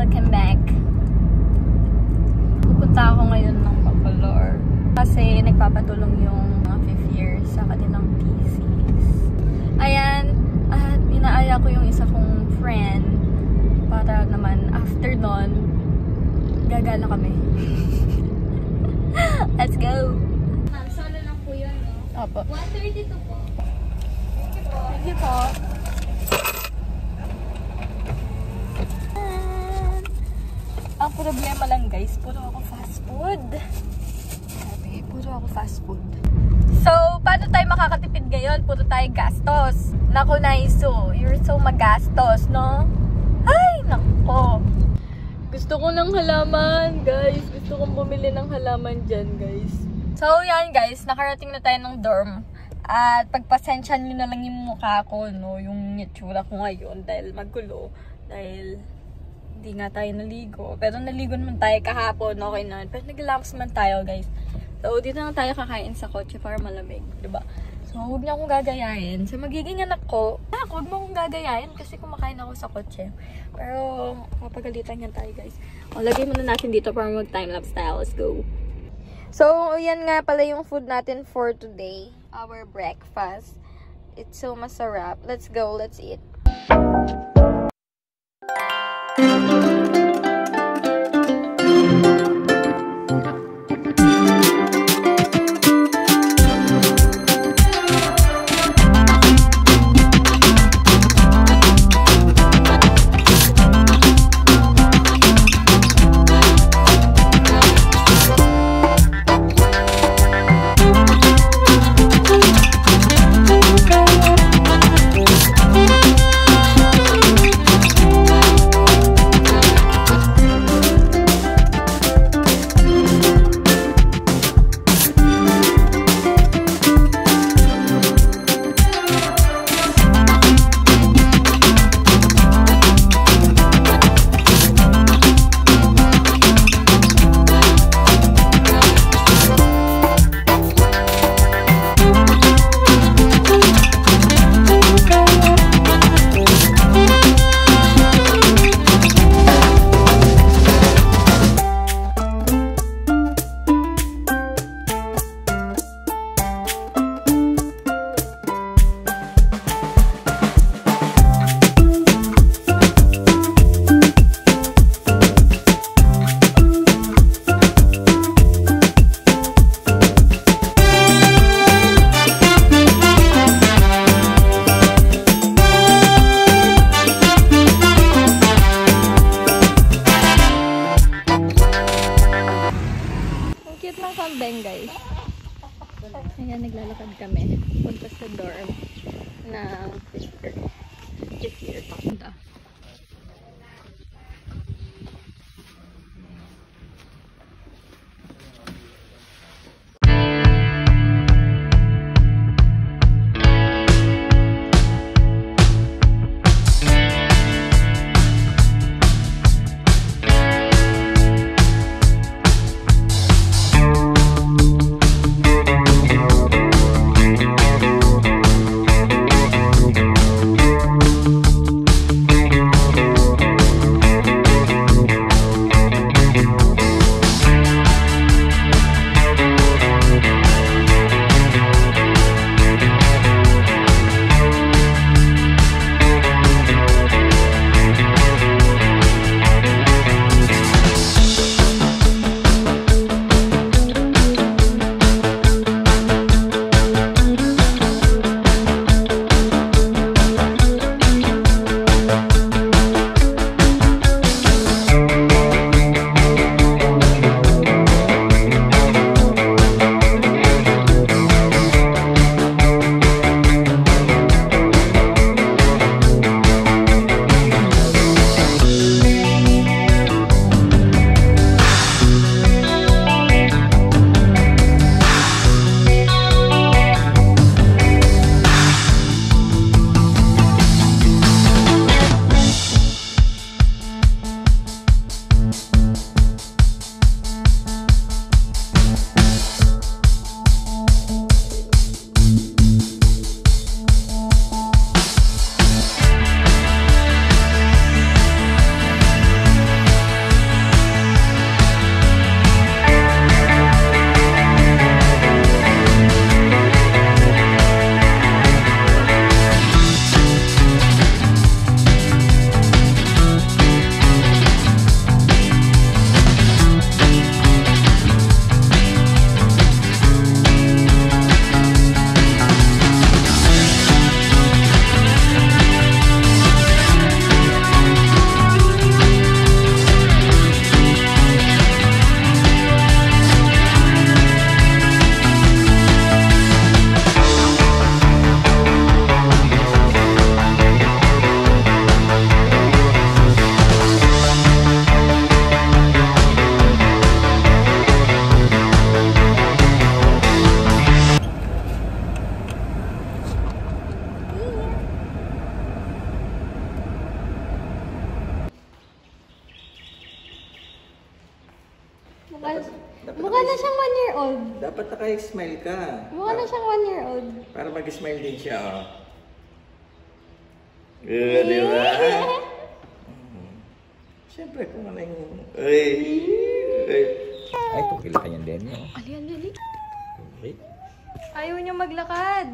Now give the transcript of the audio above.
welcome back. Pupunta ako ngayon ng Bacolor kasi nagpapatulong yung mga 5th year sa kanilang thesis. Ayan, at inaaya ko yung isa kong friend para naman after nun, gagala kami. Let's go! Solo lang po yun, no? Opo. 132 po. Thank you po. Ang problema lang guys, puro ako fast food. Sabi, puro ako fast food. So, paano tayo makakatipid ngayon? Puro tayo gastos. Naku, Naiso, you're so magastos, no? Ay, nako. Gusto ko ng halaman, guys. Gusto kong bumili ng halaman dyan, guys. So, yan guys, nakarating na tayo ng dorm. At pagpasensyahan nyo na lang yung mukha ko, no? Yung itsura ko ngayon dahil magulo. Dahil hindi nga tayo naligo. Pero naligo naman tayo kahapon, okay na. Pero nag-relax man tayo, guys. So, dito na tayo kakain sa kotse para malamig, diba? So, huwag niyo akong gagayahin. So, magiging anak ko, huwag mo akong gagayahin kasi kumakain ako sa kotse. Pero, papagalitan nga tayo, guys. O, lagay muna natin dito para mag-timelapse tayo. Let's go. So, yan nga pala yung food natin for today. Our breakfast. It's so masarap. Let's go. Let's eat. Mukha na siyang 1-year-old. Dapat naka-smile ka. Mukha na siyang 1-year-old. Para mag-smile din siya, oh. Di ba? Siyempre, kung ano yung... Ay, tukila ka niyan din, no? Alian, dali. Okay. Ayaw niya maglakad.